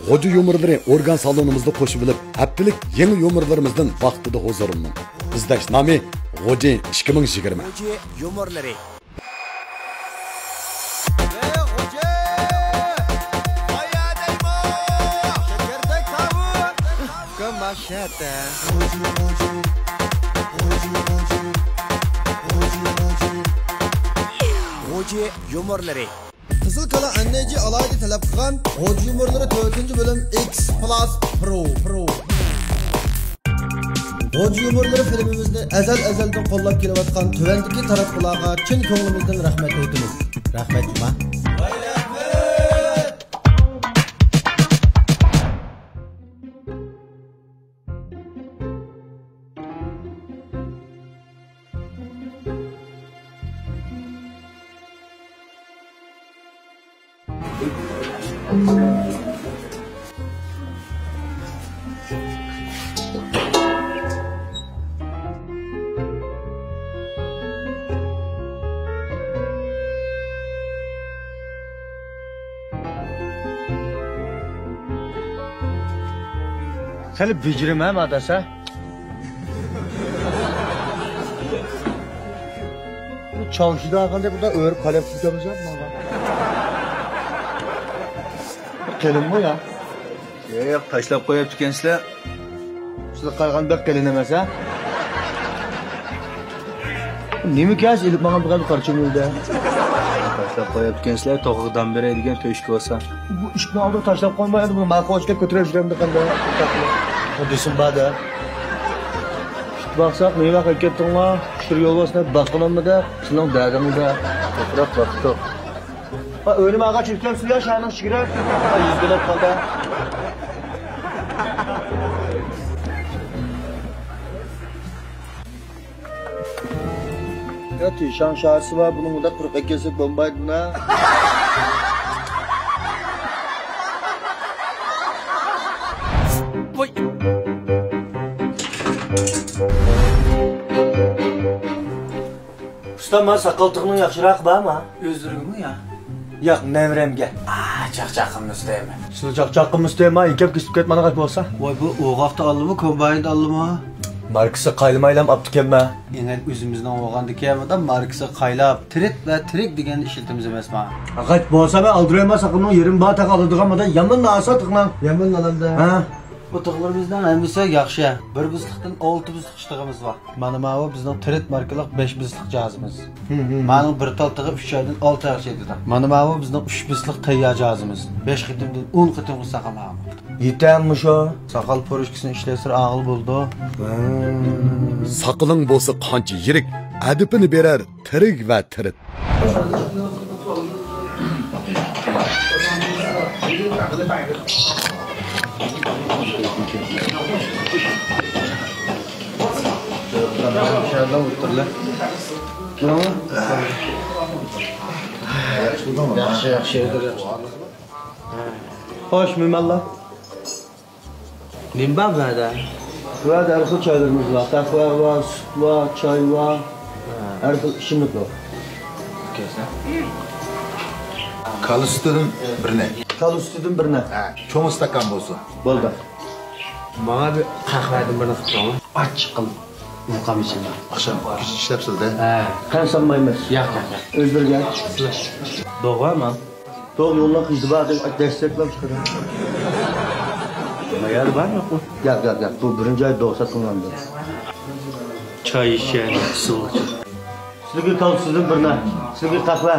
Hoca yumurları organ salonumuzda koşup bilip, haftalık yeni yumurlarımızdan vaqtida huzurumdan. İzleş nami Hoca 2020. Hoca yumurları. Hoca yumurları. Qizil kala anneci alayda talab qilgan Hoca yumurlari 4-bölüm X Plus Pro. Hoca yumurlari filmimizni azaldan qo'llab kelayotgan tuvandagi taraflarga chin ko'nglimizdan rahmat aytamiz. Rahmat juma. Seni becirmem adasa. Bu çarşıda akılda burada öğür kalem tutamız yapma lan. Gelin bu ya. Yok taşlap koyup tükensizler. Size kalkan bek gelinemez ha. Ne mi kez ilip bana bu kadar karşımı öldü. Taşlap koyup tükensizler toğudan beri edigen töşkü olsa. Bu işini aldık taşlap koymaydı bunu. Marka hoşka götüreceğim de kandı. Hadisin bada. İşte baksak neye bak ettin la. Şur yol basına bakılan mı da. Şunun dağını da. Bırak baktı. Önüme ağaç ülkem suya şahının şikirer. Yüzgüler kaldı. Ya tişan şahısı var. Bunun da kırık ekesi bombaydı ha. Usta sakal tıkının yakşırak var mı? Özürümü ya. Yak nevremge. Çakçakımız değil mi? Siz çakçakımız değil mi? İkep kısıp ketmana kaç olsa? Vay bu oğaqda aldı mı, kombayında aldı mı? Markısı kayılmayla aptıkenme. Enen özümüzden oğağan dikeyemeden markısı kaylap, trik degen işiltimiz emes ma. Kaç bolsa ben aldırayım sakının yerim bağ tak alıdık ama da yaman nasa tıklan. Yaman alanda. Ha? Bu tıqlarımızdan əmisi yaxşı. Bir bizlikdən 6 bizlik iştığımız var. Mana məva bizdən tret markalıq 5 bizlik cazımız. Mənim bir tal tığı 3 aydan 6 ay şeydi da. Mana məva bizdən 3 bizlik tayya cazımız. 5 xitimdən 10 xitim saxalam. Yetenmiş o. Saqal poruşkisini işlesir ağıl buldu. Saqılın bolsa qancha yirik, adipini berar tirik va tirit. İnşallah oturlar. Yaxşı yedir. Hoş mümallah. Limba burada. Burada erkek çaylarımız var. Kahve var, süt var, çay var. Erkek şimdilik var. Kalı sütünün birine. Kalı sütün birine. Çoğun stakan bolsun. Bolda. Bana bir kahveden birini tutma. Aç kıl. Muqam içinde. Akşam küçük işlepsildi. Kan sanmaymış. Yak. Öldürgen. Doğru mu? Doğru yolla kızdı bakın destekler çıkarın. Mayar var mı bu? Gel. Bu birinci ay doğsa kullandı. Çay içen, su içen. Sizin kalı sütün birine. Sizin kahve.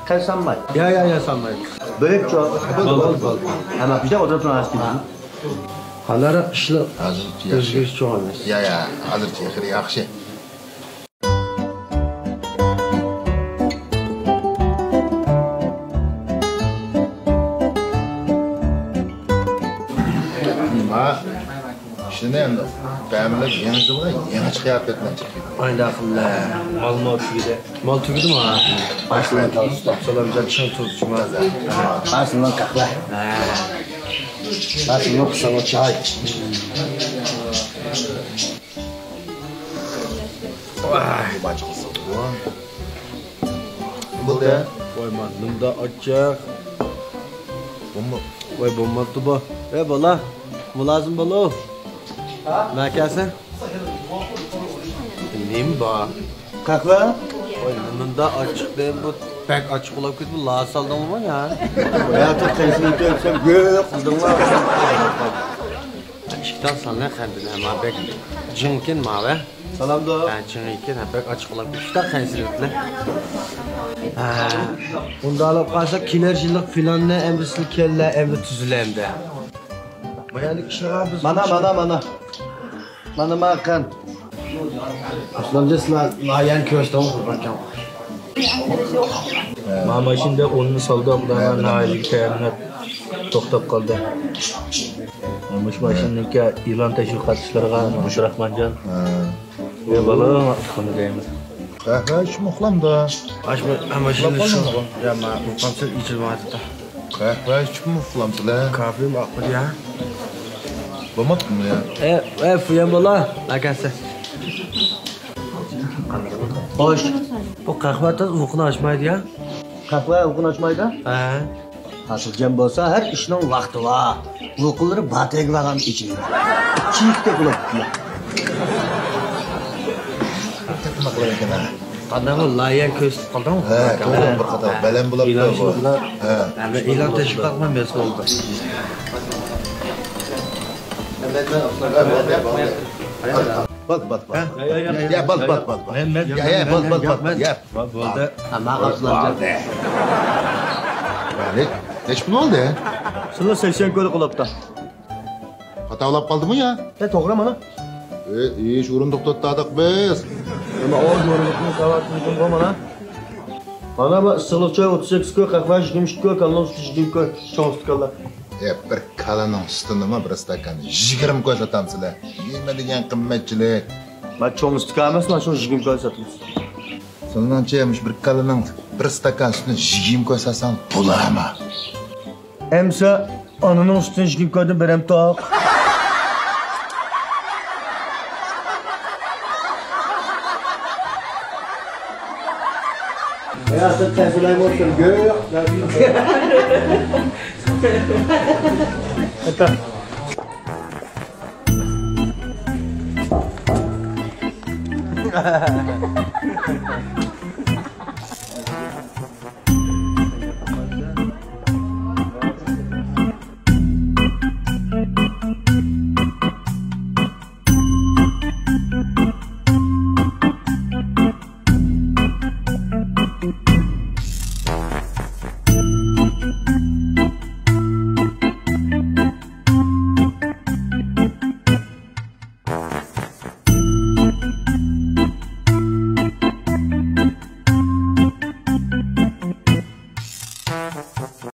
Kan sanmay. Ya sanmayın. Böyle çok. Bol. Ama bir de oturup açtım. Halara işli. Hazır Özgür çok olmaz. Ya, hazır çekir yaxşı. Ha, şimdi endi bämler yeni yılga yeni kıyafetle çıkıyor. Aynı akıllı. Mal tügüde. Mal tügüdü mü ha? Başından kalı sütün. Salamca çın tuzcuma. Başından kahve. Başından kısa çay. Vay, bacısı. Bu da Koyma. Nımda açacak. bu mu? Vay bo'lmabdi bu. Bola. Mulozim bo'lo. Makasi? Nim bu? Qahva? Voy, bunda ochiq deb bu pek ochiq bo'lib ketdi. La soldingmi ya? Hayatı teslim etsem göğe kıldımlar. Ishdan solgan qandini ham bek jinkin ma'va. Salam da. Ha, jinkin ham bek ochiq bo'lib ketdi. Qaysiliklar? Ha, unda olib qolsa kelar yillik filanni emrisli kella emri tuzilamdi. Bayalik ishlar biz Mana makan. Aslında sizlar layan köşte olurken. Mama şimdi onu saldı ablalar naili teminat to'xtab qoldi. Mush mashinaniki ilan tashviqotchilarga Rahmonjon. Ve bola xona deymiz. Qahva ichib uxlamda. Ama şimdi şu ya ma bu konser içilmadi. Qahva ichib uxlamsizlar. Kahve mi akıl ya? Bo'lmadimi ya? Fuyan bola, akasi. Hoş. Bu kahvatan uyquni açmaydı ya. Qahva uyqun açmaydı? Ha. Hasilcem bo'lsa har ishning vaqti bor. Uyqulari batag vaqam ichidi. Chiyikda qilib. Nima qilar ekan? Qanday layan ko'z qoldimi? Ha, to'g'ri bir qator baland bo'lib turibdi. Ha. Ama ilan tashviqotman mes oldu. Bak. Ya bak. Ya bak. Ya. Bo'ldi. Ama qaslanca. Neç pul oldu ya? Şunu 80 ko'li qilibdi. Hataolab qoldimi ya? To'g'ri mana. Ish o'rindiq to'xtatdik biz. Nima oz o'rindiqni qavatni mana. Mana bu issiqlik choy 38 ko'y, qahva 22 ko'y, kalon 20 ko'y, choy staqanlar. Bir kalaning suti nima bir stakan 20 ko'y sotamsizlar. Nima degan qimmatchilik. Ben choy staqan emas, mana shu 20 ko'y sotamiz. Sonlanchaymış bir kalaning bir stakan sutini 20 ko'y satsam pulama. Emsa ananing sutini 20 ko'ydan berem toq. Ya sen teslim olsun gök. Hatta.